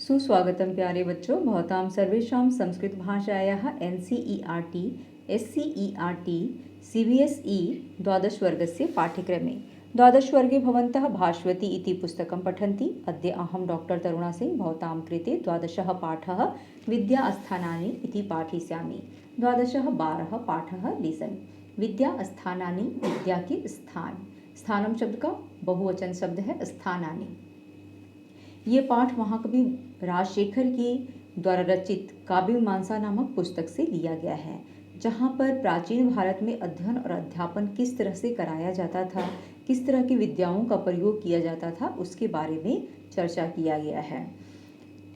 सुस्वागतम प्यारे बच्चों। भवतां सर्वेषां संस्कृतभाषायाः NCERT SCERT CBSE द्वादशवर्गस्य पाठ्यक्रमे द्वादशवर्गे भवन्तः भास्वती इति पुस्तकं पठन्ति। अद्य अहं डॉक्टर तरुणा सिंह भवतां कृते द्वादशः पाठः विद्यास्थानानि इति पाठयिष्यामि। द्वादशः 12 पाठः लेसन विद्यास्थानानि, विद्या के स्थान। स्थानम शब्द का बहुवचन शब्द है स्थानानि। ये पाठ महाकवि राजशेखर के द्वारा रचित काव्य मीमांसा नामक पुस्तक से लिया गया है, जहाँ पर प्राचीन भारत में अध्ययन और अध्यापन किस तरह से कराया जाता था, किस तरह की विद्याओं का प्रयोग किया जाता था, उसके बारे में चर्चा किया गया है।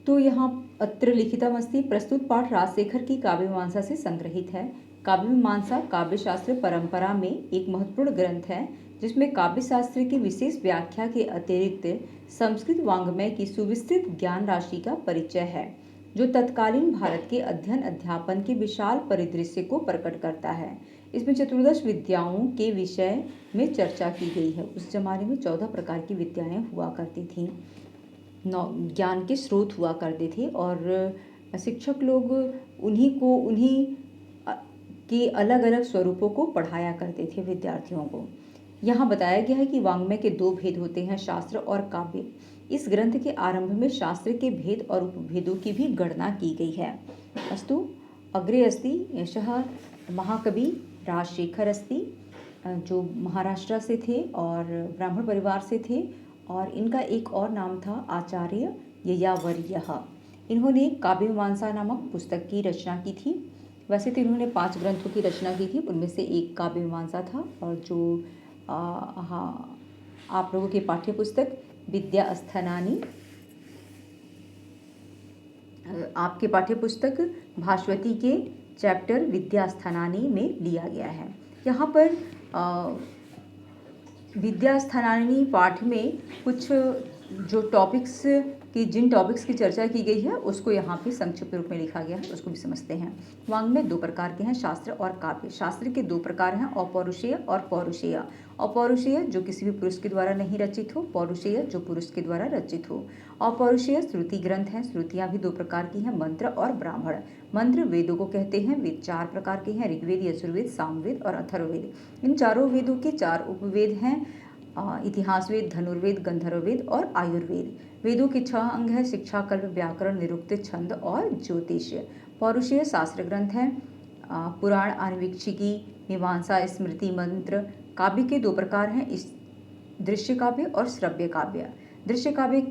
तो यहाँ अत्र लिखितमस्ति। प्रस्तुत पाठ राजशेखर की काव्य मीमांसा से संग्रहित है। काव्य मीमांसा काव्यशास्त्र परंपरा में एक महत्वपूर्ण ग्रंथ है, जिसमें काव्यशास्त्र की विशेष व्याख्या के अतिरिक्त संस्कृत वाङ्मय की सुविस्तृत ज्ञान राशि का परिचय है, जो तत्कालीन भारत के अध्ययन अध्यापन के विशाल परिदृश्य को प्रकट करता है। इसमें चतुर्दश विद्याओं के विषय में चर्चा की गई है। उस जमाने में 14 प्रकार की विद्याएं हुआ करती थीं, ज्ञान के स्रोत हुआ करते थे, और शिक्षक लोग उन्हीं के अलग अलग स्वरूपों को पढ़ाया करते थे विद्यार्थियों को। यहाँ बताया गया है कि वाङ्मय के 2 भेद होते हैं, शास्त्र और काव्य। इस ग्रंथ के आरंभ में शास्त्र के भेद और उपभेदों की भी गणना की गई है। अस्तु अग्रे अस्ति एषः महाकवि राजशेखर अस्ति, जो महाराष्ट्र से थे और ब्राह्मण परिवार से थे, और इनका एक और नाम था आचार्य ययावर्यः। इन्होंने काव्य मीमांसा नामक पुस्तक की रचना की थी। वैसे तो इन्होंने 5 ग्रंथों की रचना की थी, उनमें से एक काव्य मीमांसा था, और जो हाँ, आप लोगों की पाठ्य पुस्तक विद्यास्थानानि, आपके पाठ्य पुस्तक भास्वती के चैप्टर विद्यास्थानानि में लिया गया है। यहाँ पर विद्यास्थानानि पाठ में कुछ जो टॉपिक्स जिन टॉपिक्स की चर्चा की गई है, उसको यहाँ पे संक्षिप्त रूप में लिखा गया है, उसको भी समझते हैं। वाङ्मय 2 प्रकार के हैं, शास्त्र और काव्य। शास्त्र के 2 प्रकार हैं, अपौरुषेय और पौरुषेय। अपौरुषेय जो किसी भी पुरुष के द्वारा नहीं रचित हो, पौरुषेय जो पुरुष के द्वारा रचित हो। अपौरुषेय श्रुति ग्रंथ हैं। श्रुतियाँ भी 2 प्रकार की हैं, मंत्र और ब्राह्मण। मंत्र वेदों को कहते हैं। वेद 4 प्रकार के हैं, ऋग्वेद, यजुर्वेद, सामवेद और अथर्ववेद। इन चारों वेदों के 4 उपवेद हैं, इतिहास वेद, धनुर्वेद, गंधर्ववेद और आयुर्वेद। वेदों के 6 अंग हैं, शिक्षा, कल्प, व्याकरण, निरुक्त, छंद और ज्योतिष। पौरुषेय शास्त्र ग्रंथ हैं, पुराण, आन्वीक्षिकी, मीमांसा, स्मृति, मंत्र। काव्य के 2 प्रकार हैं, दृश्य काव्य और श्रव्य काव्य। दृश्य काव्य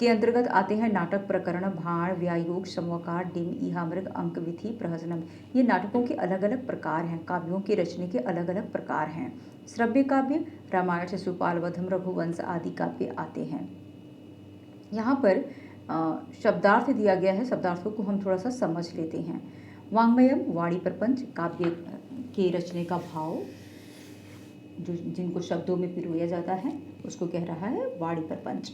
के अंतर्गत आते हैं नाटक, प्रकरण, भाण, व्यायोग, समवकार, डिम, इहामृग, अंक, विधि, प्रहसनम। ये नाटकों के अलग अलग प्रकार हैं, काव्यों के रचने के अलग अलग प्रकार हैं। श्रव्य काव्य रामायण, शिशुपाल वधम, रघुवंश आदि काव्य आते हैं। यहाँ पर शब्दार्थ दिया गया है, शब्दार्थों को हम थोड़ा सा समझ लेते हैं। वाङ्मयम वाणी प्रपंच, काव्य के रचने का भाव, जिनको शब्दों में पिरोया जाता है, उसको कह रहा है वाणी प्रपंच।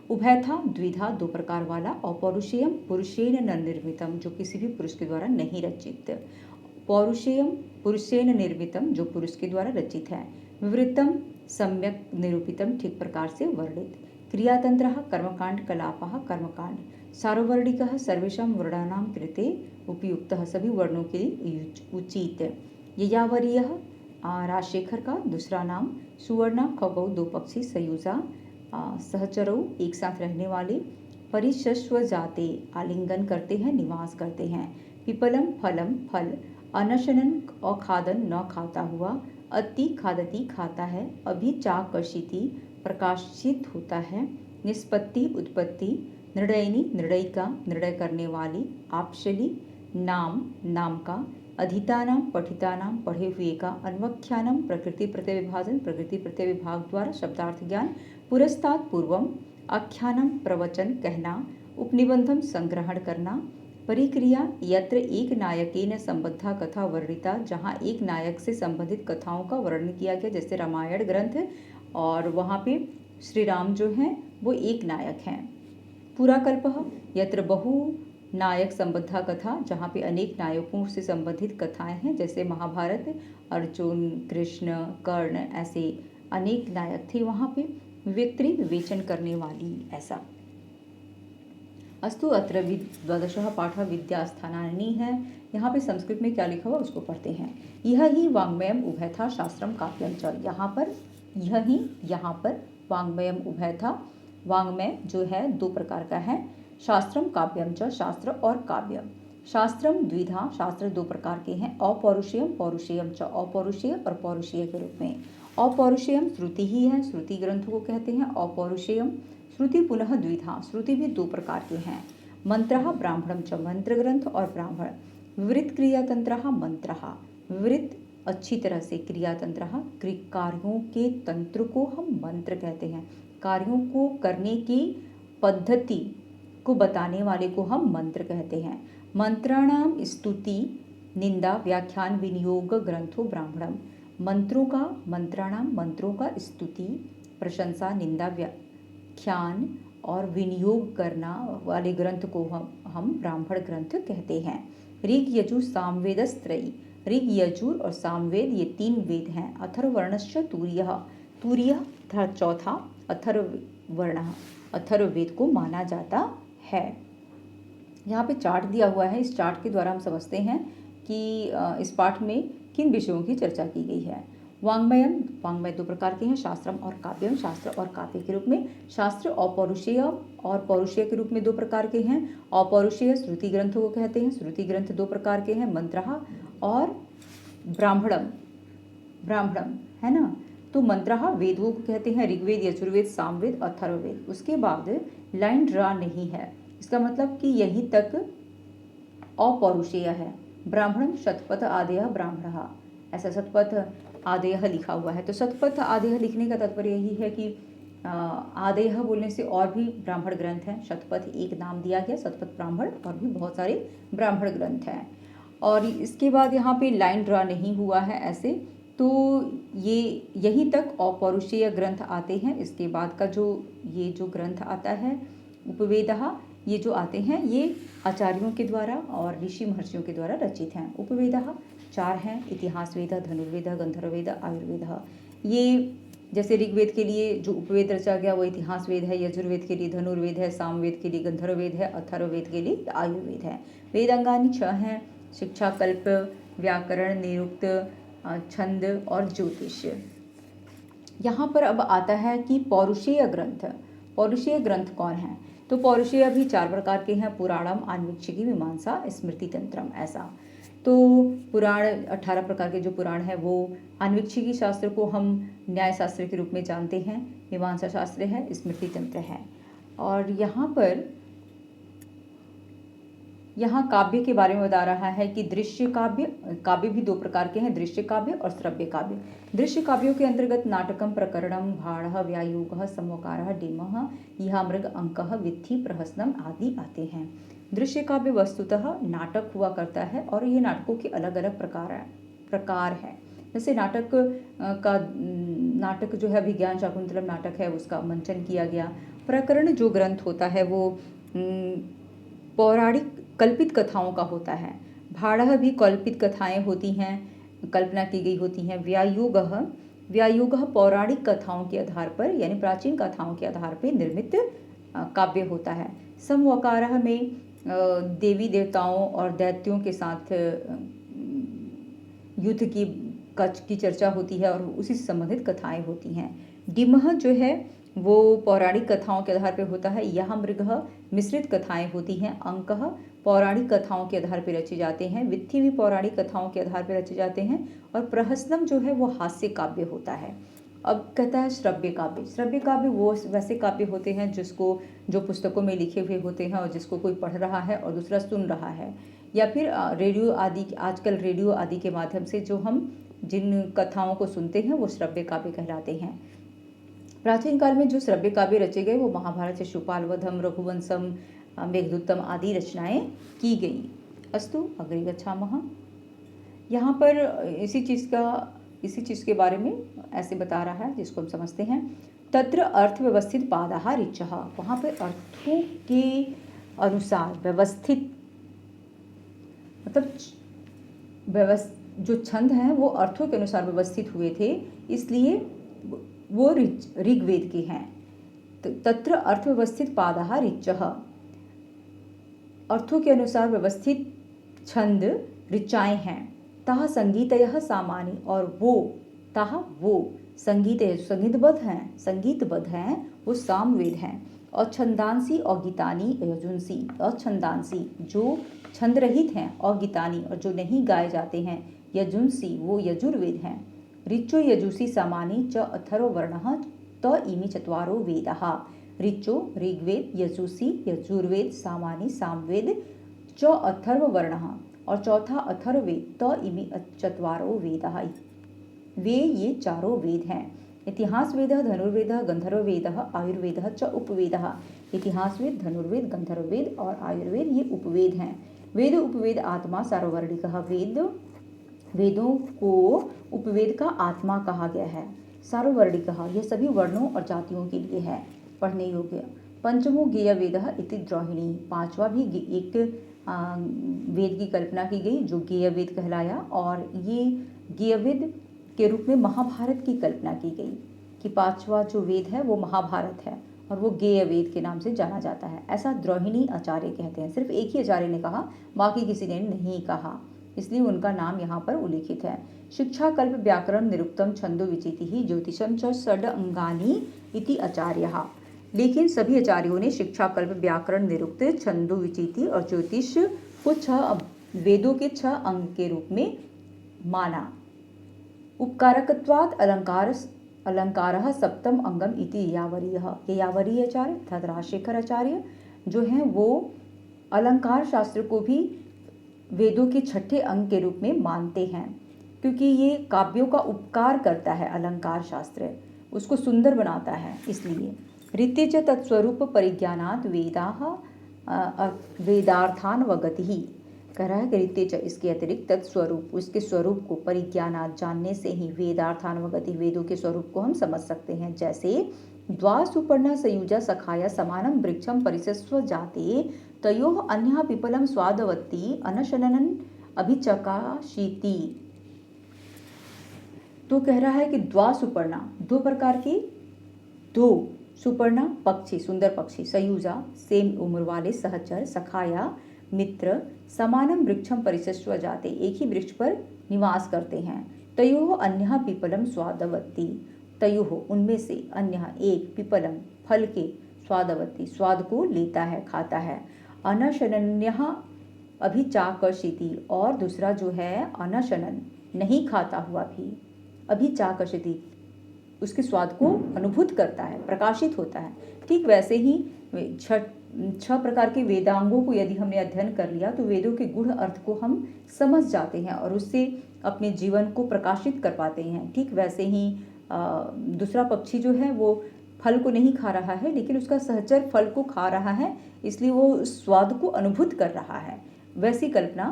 उभयथा द्विधा 2 प्रकार वाला। अपौरुषेयम पुरुषेण न निर्मितम, जो किसी भी पुरुष के द्वारा नहीं रचित। पौरुषेयम पुरुषेण निर्मितम, जो पुरुष के द्वारा रचित है। विवृतम सम्यक निरूपितम, ठीक प्रकार से वर्णित। क्रियातंत्रः कर्मकांड, कलापः कर्मकांड। सार्ववर्णिकः सर्वेषां वर्णानां कृते उपयुक्तः, सभी वर्णों के लिए उचित। ययावर्यः राजशेखर का दूसरा नाम। सुवर्णा खगौ 2 पक्षी, सयुजा सहचरों एक साथ रहने वाले। परिशस्व जाते आलिंगन करते हैं, निवास करते हैं। पिपलम फलम फल। अनशनन अखादन न खाता हुआ। अति खादती खाता है। अभिचाकर्षिति प्रकाशित होता है। निष्पत्ति उत्पत्ति। निर्णयिनी निर्णयिका निर्णय करने वाली। आपशली नाम नाम का। अधितानां पठितानां पढ़े हुए का। अन्वख्यानम प्रकृति प्रत्यय विभाजन, प्रकृति प्रत्यय विभाग द्वारा शब्दार्थ ज्ञान। पुरस्तात् पूर्वम आख्यानम प्रवचन कहना। उपनिबंधम संग्रहण करना। परिक्रिया यत्र एक नायकेन संबद्धा कथा वर्णिता, जहाँ एक नायक से संबंधित कथाओं का वर्णन किया गया, जैसे रामायण ग्रंथ, और वहाँ पे श्री राम जो हैं वो एक नायक हैं। पुराकल्पः यत्र बहु नायक संबद्धा कथा, जहाँ पे अनेक नायकों से संबंधित कथाएं हैं, जैसे महाभारत, अर्जुन, कृष्ण, कर्ण, ऐसे अनेक नायक थे वहाँ पे। विवेत्री विवेचन करने वाली, ऐसा। अस्तु अत्र द्वादशः पाठः विद्यास्थानानि है। यहाँ पे संस्कृत में क्या लिखा हुआ उसको पढ़ते हैं। यह ही वाङ्मयम् उभयथा शास्त्रम काव्यम च। यहाँ पर वाङ्मयम् उभयथा, वाङ्मय जो है दो प्रकार का है, शास्त्रम काव्यम च, शास्त्र और काव्य। शास्त्रम द्विधा, शास्त्र दो प्रकार के हैं, अपौरुषेयम पौरुषेयम च, अपौरुषेय और पौरुषेय के रूप में। अपौरुषेयम श्रुति ही है, श्रुति ग्रंथ को कहते हैं अपौरुषेयम। श्रुति पुनः द्विधा, श्रुति भी दो प्रकार के हैं, मंत्रः ब्राह्मणम च, मंत्र ग्रंथ और ब्राह्मण। विवृत क्रियातंत्रः मंत्रः, विवृत अच्छी तरह से, क्रियातंत्रः कार्यों के तंत्र को हम मंत्र कहते हैं, कार्यों को करने की पद्धति को बताने वाले को हम मंत्र कहते हैं। मंत्राणाम स्तुति निंदा व्याख्यान विनियोग ग्रंथो ब्राह्मणम। मंत्रों का स्तुति प्रशंसा निंदा व्याख्यान और विनियोग करना वाले ग्रंथ को हम ब्राह्मण ग्रंथ कहते हैं। ऋग यजुर सामवेदस्त्रयी, ऋग यजुर और सामवेद ये तीन वेद हैं। अथर्ववर्णश्च तूर्यः, तूर्यः चौथा अथर्ववर्णः, अथर्ववेद को माना जाता है। यहाँ पे चार्ट दिया हुआ है, इस चार्ट के द्वारा हम समझते हैं कि इस पाठ में किन विषयों की चर्चा की गई है। वाङ्मय दो प्रकार के हैं, शास्त्रम और काव्यम, शास्त्र और काव्य के रूप में। शास्त्र अपौरुषेय और पौरुषेय के रूप में दो प्रकार के हैं। अपौरुषेय श्रुति ग्रंथों को कहते हैं, श्रुति ग्रंथ दो प्रकार के हैं, मंत्रः और ब्राह्मणम है ना। तो मंत्रः वेदों को कहते हैं, ऋग्वेद यजुर्वेद सामवेद अथर्ववेद। उसके बाद लाइन ड्रा नहीं है, इसका मतलब कि यहीं तक अपौरुषेय है। ब्राह्मणम शतपथ आदेय ब्राह्मणः, ऐसा शतपथ आदेय लिखा हुआ है। तो शतपथ आदेय लिखने का तात्पर्य यही है कि आदेय बोलने से और भी ब्राह्मण ग्रंथ हैं। शतपथ एक नाम दिया गया, शतपथ ब्राह्मण, और भी बहुत सारे ब्राह्मण ग्रंथ हैं। और इसके बाद यहाँ पे लाइन ड्रा नहीं हुआ है ऐसे, तो ये यहीं तक अपौरुषेय ग्रंथ आते हैं। इसके बाद का ये जो ग्रंथ आता है उपवेदः, ये जो आते हैं ये आचार्यों के द्वारा और ऋषि महर्षियों के द्वारा रचित हैं। उपवेदः चार हैं, इतिहास वेद, धनुर्वेद, गंधर्ववेद, आयुर्वेद। ये जैसे ऋग्वेद के लिए जो उपवेद रचा गया वो इतिहास वेद है, यजुर्वेद के लिए धनुर्वेद है, सामवेद के लिए गंधर्ववेद है, अथर्ववेद के लिए आयुर्वेद है। वेदांगानि 6 हैं, शिक्षा, कल्प, व्याकरण, निरुक्त, छंद और ज्योतिष। यहाँ पर अब आता है कि पौरुषेय ग्रंथ। पौरुषेय ग्रंथ कौन है? तो पौरुषेय भी 4 प्रकार के हैं, पुराणम, आन्वीक्षिकी, मीमांसा, स्मृति तंत्रम। ऐसा तो पुराण 18 प्रकार के जो पुराण है वो आन्वीक्षिकी शास्त्र को हम न्याय शास्त्र के रूप में जानते हैं, मीमांसा शास्त्र है, स्मृति तंत्र है। और यहाँ काव्य के बारे में बता रहा है कि दृश्य काव्य भी 2 प्रकार के हैं, दृश्य काव्य और श्रव्य काव्य। दृश्य काव्यों के अंतर्गत नाटकम, प्रकरणम, भाणः, व्यायोगः, समवकारः, डिमः, इहामृग, अंकः, वित्थि, प्रहसनम आदि आते हैं। दृश्य काव्य वस्तुतः नाटक हुआ करता है और ये नाटकों के अलग अलग प्रकार है। जैसे नाटक जो है अभिज्ञान शाकुंतलम नाटक है, उसका मंचन किया गया। प्रकरण जो ग्रंथ होता है वो पौराणिक कल्पित कथाओं का होता है। भाणः भी कल्पित कथाएं होती हैं, कल्पना की गई होती हैं। व्यायोगः पौराणिक कथाओं के आधार पर यानी प्राचीन कथाओं के आधार पर निर्मित काव्य होता है। समवकारः में देवी देवताओं और दैत्यों के साथ युद्ध की चर्चा होती है और उसी से संबंधित कथाएं होती हैं। डिमः जो है वो पौराणिक कथाओं के आधार पर होता है। यह मृगः मिश्रित कथाएं होती हैं। अंकः पौराणिक कथाओं के आधार पर रचे जाते हैं। वित्थि भी पौराणिक कथाओं के आधार पर रचे जाते हैं। और प्रहसनम जो है वो हास्य काव्य होता है। अब कहता है श्रव्य काव्य। श्रव्य काव्य वो वैसे काव्य होते हैं जो पुस्तकों में लिखे हुए होते हैं और जिसको कोई पढ़ रहा है और दूसरा सुन रहा है, या फिर आजकल रेडियो आदि के माध्यम से जो हम जिन कथाओं को सुनते हैं वो श्रव्य काव्य कहलाते हैं। प्राचीन काल में जो श्रव्य काव्य रचे गए वो महाभारत, शिशुपालवधम, रघुवंशम, मेघदूतम आदि रचनाएं की गई। अस्तु अग्रे गच्छामः। यहाँ पर इसी चीज़ के बारे में ऐसे बता रहा है जिसको हम समझते हैं। तत्र अर्थव्यवस्थित पादाः ऋचः, वहाँ पे अर्थों के अनुसार व्यवस्थित, मतलब जो छंद हैं वो अर्थों के अनुसार व्यवस्थित हुए थे, इसलिए वो ऋग्वेद के हैं। तत्र अर्थव्यवस्थित पादाः ऋचः। अर्थों के अनुसार व्यवस्थित छंद ऋचाएँ हैं। तह संगीतयः सामानि और वो संगीतबद्ध हैं वो सामवेद हैं। और छंदांसी और गीतानी यजुंसी, और छंदांसी जो छंद रहित हैं, और गीतानी और जो नहीं गाए जाते हैं, यजुंसी वो यजुर्वेद हैं। ऋचो यजुषी सामानि च अथर्ववर्णः त इमि चत्वारो वेदाः। ऋचो ऋग्वेद, यजुषी यजुर्वेद, सामानि सामवेद, च अथर्ववर्णः और चौथा अथर्ववेद, त इमि चत्वारो वेदाः वे ये चारों वेद हैं। इतिहास वेद, धनुर्वेद, गंधर्व वेद, आयुर्वेद च उपवेद। इतिहास वेद, धनुर्वेद, गंधर्व वेद और आयुर्वेद ये उपवेद हैं। वेद उपवेद आत्मा सार्ववर्णिक, वेदों को उपवेद का आत्मा कहा गया है। सार्ववर्णिक यह सभी वर्णों और जातियों के लिए है, पढ़ने योग्य। पंचमो गेय वेद इति द्रोहिणी, पांचवा भी एक वेद की कल्पना की गई जो गेय वेद कहलाया, और ये गेय वेद के रूप में महाभारत की कल्पना की गई कि पांचवा जो वेद है वो महाभारत है और वो गेय वेद के नाम से जाना जाता है। ऐसा द्रोहिणी आचार्य कहते हैं। सिर्फ एक ही आचार्य ने कहा, बाकी किसी ने नहीं कहा, इसलिए उनका नाम यहाँ पर उल्लिखित है। शिक्षा कल्प व्याकरण निरुक्तम छंदो विचिति ही ज्योतिषम च षड अंगानी इति आचार्यः। लेकिन सभी आचार्यों ने शिक्षा कल्प व्याकरण निरुक्त छंदो विचिति और ज्योतिष को 6 वेदों के 6 अंग के रूप में माना। उपकारकत्वात् अलंकारः सप्तम अंगम इति यावरीयः। ये यावरीय आचार्य अर्थात राजशेखर आचार्य जो हैं वो अलंकार शास्त्र को भी वेदों के 6ठे अंग के रूप में मानते हैं, क्योंकि ये काव्यों का उपकार करता है। अलंकार शास्त्र उसको सुंदर बनाता है, इसलिए। ऋते च तत्स्वरूप परिज्ञानात् वेदार्थानवगतिः, कह रहा है कि ऋते च इसके अतिरिक्त तत्स्वरूप उसके स्वरूप को परिज्ञानात् जानने से ही वेदार्थानवगति वेदों के स्वरूप को हम समझ सकते हैं। जैसे द्वा सुपर्णा सयुजा सखाया समानं वृक्षं परिसस्व जाते तयोः अन्यः पिपलं स्वादवती अनशननं अभिचकाशीति। तो कह रहा है कि द्वा सुपर्णा, 2 प्रकार के 2 सुपर्णा पक्षी, सुंदर पक्षी, सयुजा सेम उम्र वाले सहचर, सखाया मित्र, समानम वृक्षम परिसस्व जाते एक ही वृक्ष पर निवास करते हैं। तयोः अन्यः पिपलम स्वादवती, तयोः उनमें से अन्यः एक पिपलम फल के स्वादवती स्वाद को लेता है, खाता है। अनशनन्यः अभिचाकशिति और दूसरा जो है अनशनन नहीं खाता हुआ भी अभिचाकशिति उसके स्वाद को अनुभूत करता है, प्रकाशित होता है। ठीक वैसे ही 6 प्रकार के वेदांगों को यदि हमने अध्ययन कर लिया तो वेदों के गूढ़ अर्थ को हम समझ जाते हैं और उससे अपने जीवन को प्रकाशित कर पाते हैं। ठीक वैसे ही दूसरा पक्षी जो है वो फल को नहीं खा रहा है, लेकिन उसका सहचर फल को खा रहा है, इसलिए वो स्वाद को अनुभूत कर रहा है। वैसी कल्पना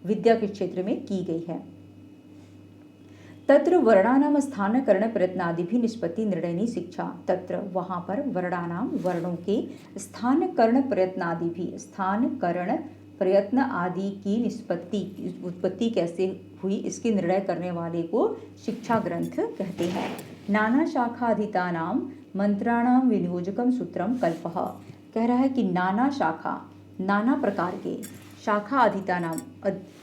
विद्या के क्षेत्र में की गई है। तत्र वर्णानाम स्थान कर्ण प्रयत्नादि भी निष्पत्ति निर्णयनी शिक्षा। तत्र वहाँ पर वर्णानाम वर्णों के स्थान कर्ण प्रयत्नादि भी, स्थान कर्ण प्रयत्न आदि की निष्पत्ति उत्पत्ति कैसे हुई इसके निर्णय करने वाले को शिक्षा ग्रंथ कहते हैं। नाना शाखाधितानाम मंत्राणाम विनियोजकम सूत्रम कल्पः, कह रहा है कि नाना शाखा, नाना प्रकार के शाखा अधितानाम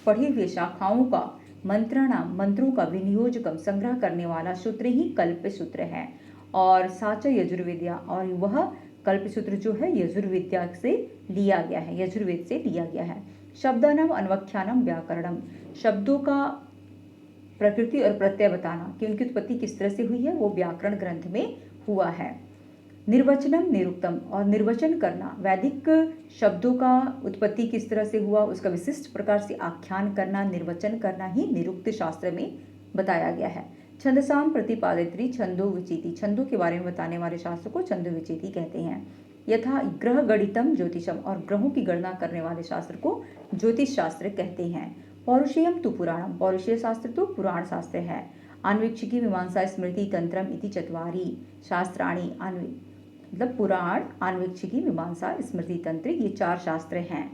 पढ़े हुए शाखाओं का, मंत्राणाम मंत्रों का, विनियोजकम संग्रह करने वाला सूत्र ही कल्प सूत्र है। और साच यजुर्वेद्या, और वह कल्प सूत्र जो है यजुर्विद्या से लिया गया है, यजुर्वेद से लिया गया है। शब्दानाम अन्वख्यानम व्याकरणम, शब्दों का प्रकृति और प्रत्यय बताना कि उनकी उत्पत्ति किस तरह से हुई है वो व्याकरण ग्रंथ में हुआ है। निर्वचनम निरुक्तम, और निर्वचन करना, वैदिक शब्दों का उत्पत्ति किस तरह से हुआ उसका विशिष्ट प्रकार से आख्यान करना, निर्वचन करना ही निरुक्त शास्त्र में बताया गया है। छंदसाम प्रतिपादित्री छंदो विचिति, छंदों के बारे में बताने वाले शास्त्र को छंदो विचिति कहते हैं। यथा ग्रह गणितम ज्योतिषम, और ग्रहों की गणना करने वाले शास्त्र को ज्योतिष शास्त्र कहते हैं। पौरुषेयम तु पुराणम, पौरुषेय शास्त्र तो पुराण शास्त्र है। आन्वीक्षिकी मीमांसा स्मृति तंत्रम इति चत्वारि शास्त्राणि, मतलब पुराण, आन्वीक्षिकी, मीमांसा, स्मृति तंत्र, ये 4 शास्त्र हैं।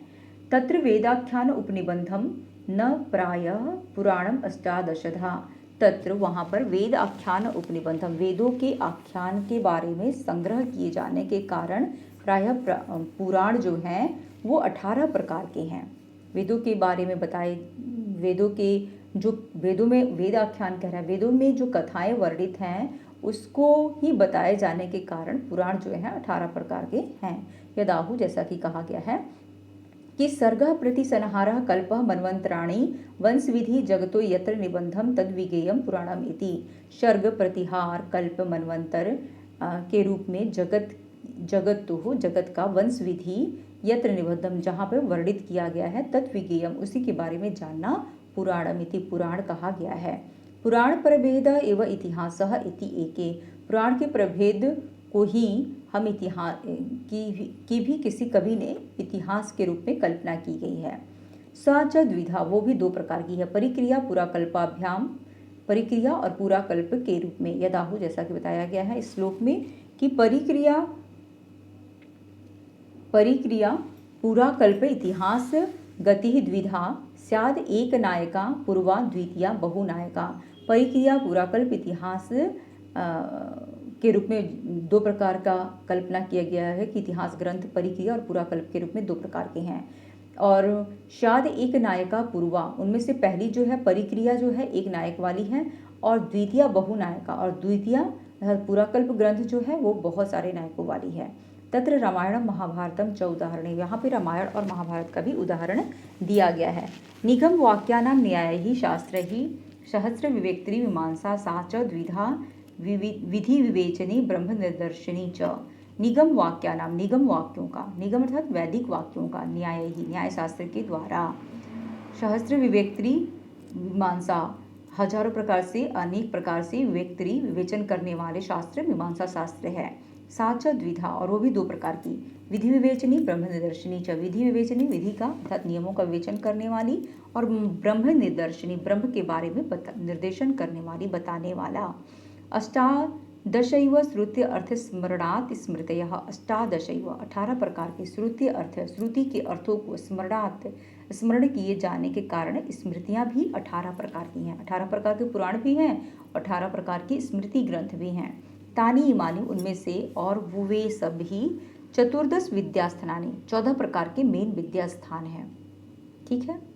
तत्र वेदाख्यान उपनिबंधम न प्रायः पुराणम अष्टादशधा, तत्र वहाँ पर वेद आख्यान उपनिबंधम वेदों के आख्यान के बारे में संग्रह किए जाने के कारण प्रायः पुराण जो हैं वो 18 प्रकार के हैं। वेदों के बारे में बताए, वेदों के जो वेदों में वेद आख्यान कह रहा है, वेदों में जो कथाएं वर्णित हैं उसको ही बताए जाने के कारण पुराण जो है 18 प्रकार के हैं। यदाहु जैसा कि कहा गया है कि सर्गः प्रति संहारः कल्पः मनवंतराणि वंशविधि जगतो यत्र निबंधम तद विगेयम पुराणम इति। सर्ग प्रतिहार कल्प मनवंतर के रूप में जगत का वंश विधि यत्र निबंधम जहाँ पर वर्णित किया गया है तद विगेयम उसी के बारे में जानना पुराणम इति पुराण कहा गया है। पुराण प्रभेद एवं इतिहासः इति एके। पुराण के प्रभेद को ही हम इतिहास की भी किसी कवि ने इतिहास के रूप में कल्पना की गई है। स च द्विधा, वो भी 2 प्रकार की है। परिक्रिया पुराकल्पाभ्याम, परिक्रिया और पुराकल्प के रूप में। यदाहु जैसा कि बताया गया है इस श्लोक में कि परिक्रिया पुराकल्प इतिहास गति द्विधा स्याद एक नायका पूर्वा द्वितीया बहुनायका। परिक्रिया पुराकल्प इतिहास के रूप में 2 प्रकार का कल्पना किया गया है कि इतिहास ग्रंथ परिक्रिया और पुराकल्प के रूप में 2 प्रकार के हैं। और शाद एक नायका पूर्वा, उनमें से पहली जो है परिक्रिया जो है एक नायक वाली है, और द्वितीय बहुनायका, और द्वितीय पुराकल्प ग्रंथ जो है वो बहुत सारे नायकों वाली है। तत्र रामायण महाभारतम च उदाहरण, यहाँ पे रामायण और महाभारत का भी उदाहरण दिया गया है। निगम वाक्यानां न्याय ही शास्त्र ही सहस्र विवेक्त्री मीमांसा सा च द्विधा विधि विवेचनी ब्रह्म निर्दर्शनी च। निगम वाक्यानाम, निगम वाक्यों का, निगम अर्थात वैदिक वाक्यों का, न्याय ही न्याय शास्त्र के द्वारा, सहस्र विवेक्त्री मीमांसा हजारों प्रकार से अनेक प्रकार से विवेक्त्री विवेचन करने वाले शास्त्र मीमांसा शास्त्र है। साच द्विधा, और वो भी 2 प्रकार की, विधि विवेचनी ब्रह्म निदर्शनी च। विधि विवेचनी विधि का अर्थात नियमों का विवेचन करने वाली, और ब्रह्म निदर्शनी ब्रह्म के बारे में निर्देशन करने वाली, बताने वाला। अष्टादशैव श्रुति अर्थ स्मरणात् स्मृतयः, अष्टादशैव 18 प्रकार के श्रुति अर्थ, श्रुति के अर्थों को स्मरणात् स्मरण किए जाने के कारण स्मृतियाँ भी 18 प्रकार की हैं। 18 प्रकार के पुराण भी हैं, 18 प्रकार की स्मृति ग्रंथ भी हैं। तानी इमानी, उनमें से, और वे सब ही 14 विद्यास्थानानि, 14 प्रकार के मेन विद्या स्थान हैं। ठीक है।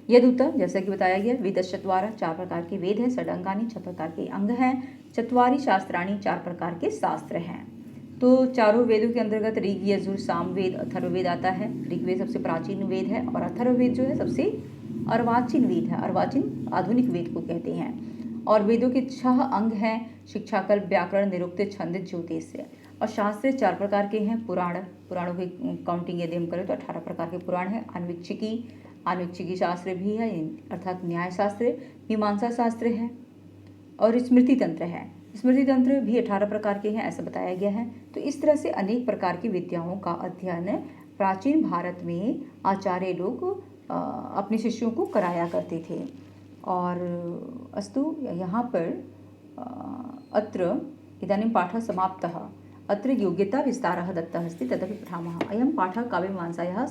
यदुत, जैसा कि बताया गया, वेदश्चत्वार 4 प्रकार के वेद हैं, षडंगानि 6 प्रकार के अंग हैं, चत्वारि शास्त्राणि 4 प्रकार के शास्त्र हैं। तो चारों वेदों के अंतर्गत ऋग यजुर सामवेद अथर्ववेद आता है। ऋग्वेद सबसे प्राचीन वेद है और अथर्ववेद जो है सबसे अर्वाचीन वेद है। अर्वाचीन आधुनिक वेद को कहते हैं। और वेदों के 6 अंग हैं, शिक्षाकल्प, व्याकरण, निरुक्त, छंद, ज्योतिष। और शास्त्र 4 प्रकार के हैं। पुराणों की काउंटिंग यदि हम करें तो 18 प्रकार के पुराण हैं। आन्वीक्षिकी शास्त्र भी है, अर्थात न्याय शास्त्र, मीमांसा शास्त्र है, और स्मृति तंत्र है। स्मृति तंत्र भी 18 प्रकार के हैं, ऐसा बताया गया है। तो इस तरह से अनेक प्रकार की विद्याओं का अध्ययन प्राचीन भारत में आचार्य लोग अपने शिष्यों को कराया करते थे। और अस्तु यहाँ पर अत्र इदानीं पाठः समाप्तः। अत्र योग्यता विस्तारः दत्तः अस्ति, तदपि पठामः। अयं पाठः काव्यमीमांसायाः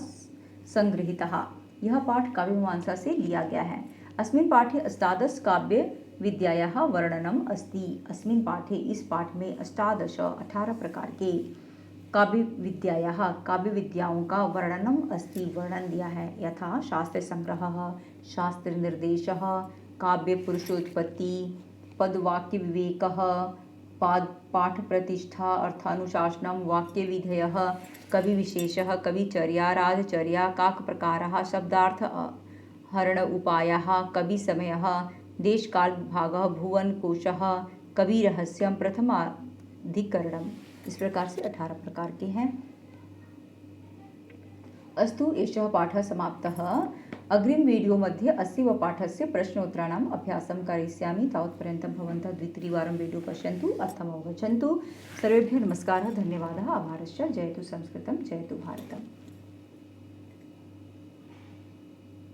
संगृहीतः। यह पाठ काव्यमीमांसा से लिया गया है। अस्मिन् पाठे अष्टादश काव्य विद्यायाः वर्णनम अस्ति। अस्मिन् पाठे, इस पाठ में 18 प्रकार के काव्य विद्याओं का वर्णनम अस्ति, वर्णन दिया है। यथा शास्त्र संग्रहः, शास्त्र निर्देशः, काव्य पुरुषोत्पत्ति, पदवाक्य विवेकः, पाठ प्रतिष्ठा, अर्थानुशासनम, वाक्य विधयः, कवि विशेषः, कविचर्या, राजचर्या, काक प्रकारः, शब्दार्थ हरण उपायः, कवि समयः, देश काल विभागः, भुवन कोशः, कवि रहस्यम, प्रथमाधिकरणम। इस प्रकार से 18 प्रकार के हैं। अस्तु एषः पाठः समाप्तः। अग्रिम वीडियो मध्ये अस्य पाठस्य प्रश्नोत्तराणाम् अभ्यासं करिष्यामि। तावत्पर्यन्तं भवन्तः द्वित्रिवारं वीडियो पश्यन्तु, अर्थम् अवगच्छन्तु। सर्वेभ्यः नमस्कारः, धन्यवादः, आभारश्च। जयतु संस्कृतं, जयतु भारतम्।